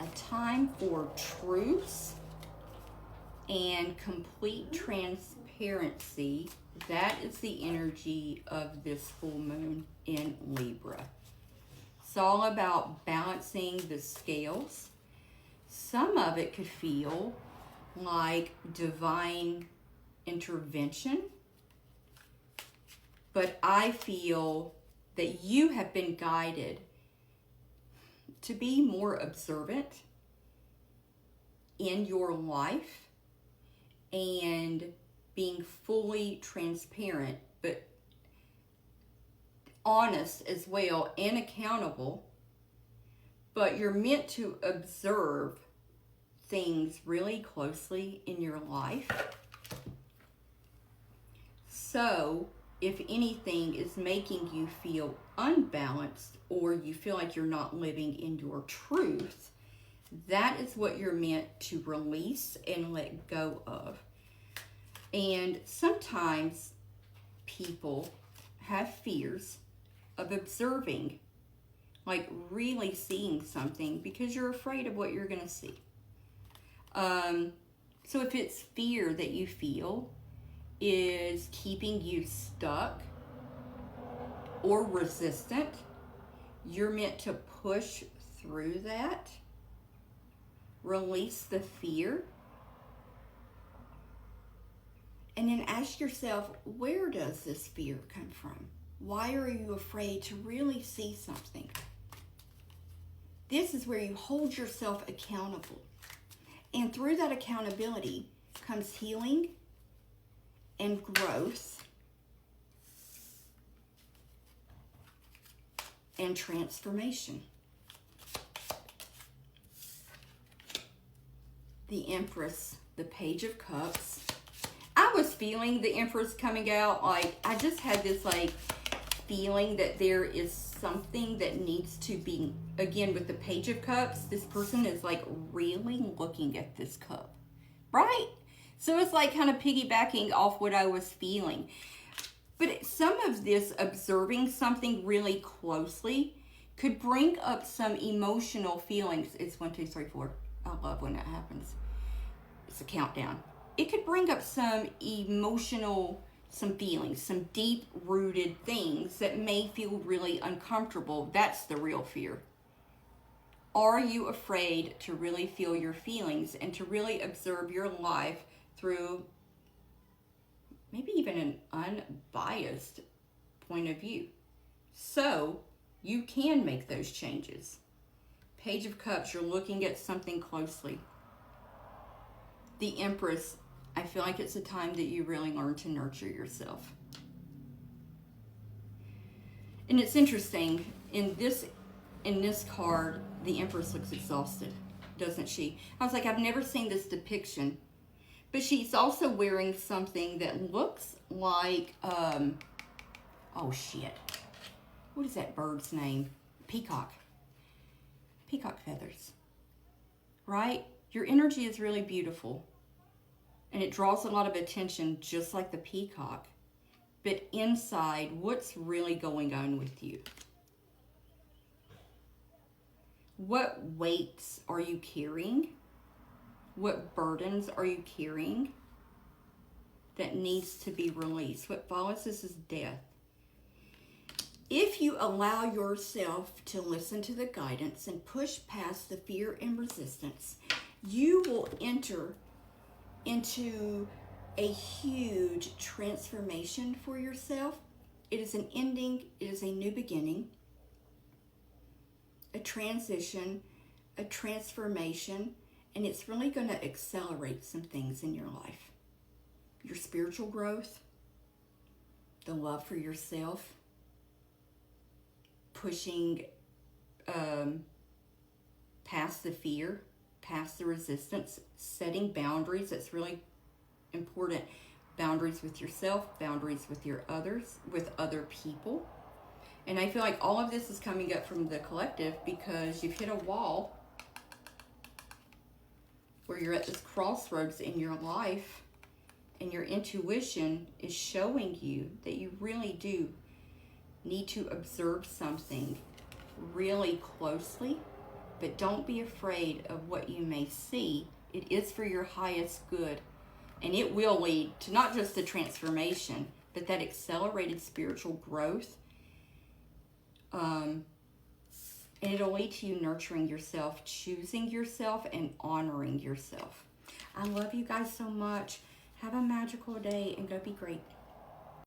a time for truth and complete transparency. That is the energy of this full moon in Libra. It's all about balancing the scales. Some of it could feel like divine intervention, but I feel that you have been guided to be more observant in your life and being fully transparent, but honest as well and accountable. But you're meant to observe things really closely in your life. So if anything is making you feel unbalanced or you feel like you're not living in your truth, that is what you're meant to release and let go of. And sometimes people have fears of observing, like really seeing something, because you're afraid of what you're going to see. So if it's fear that you feel is keeping you stuck or resistant, you're meant to push through that, release the fear, and then ask yourself, where does this fear come from? Why are you afraid to really see something? This is where you hold yourself accountable. And through that accountability comes healing and growth and transformation. The Empress, the Page of Cups. I was feeling the Empress coming out. Like, I just had this like feeling that there is something that needs to be, again, with the Page of Cups, this person is like really looking at this cup, right? So it's like kind of piggybacking off what I was feeling. But some of this observing something really closely could bring up some emotional feelings. It's 1, 2, 3, 4. I love when that happens. It's a countdown. It could bring up some emotional, some feelings, some deep-rooted things that may feel really uncomfortable. That's the real fear. Are you afraid to really feel your feelings and to really observe your life through maybe even an unbiased point of view? So you can make those changes. Page of Cups, you're looking at something closely. The Empress, I feel like it's a time that you really learn to nurture yourself. And it's interesting, in this card, the Empress looks exhausted, doesn't she? I was like, I've never seen this depiction. But she's also wearing something that looks like, oh shit. What is that bird's name? Peacock. Peacock feathers. Right? Your energy is really beautiful. And it draws a lot of attention, just like the peacock. But inside, what's really going on with you? What weights are you carrying? What burdens are you carrying that needs to be released? What follows this is death. If you allow yourself to listen to the guidance and push past the fear and resistance, you will enter into a huge transformation for yourself. It is an ending, it is a new beginning, a transition, a transformation, and it's really going to accelerate some things in your life. Your spiritual growth, the love for yourself, pushing past the fear, past the resistance, setting boundaries. That's really important. Boundaries with yourself, boundaries with your others, with other people. And I feel like all of this is coming up from the collective because you've hit a wall where you're at this crossroads in your life, and your intuition is showing you that you really do need to observe something really closely But don't be afraid of what you may see. It is for your highest good. And it will lead to not just the transformation, but that accelerated spiritual growth. And it'll lead to you nurturing yourself, choosing yourself, and honoring yourself. I love you guys so much. Have a magical day and go be great.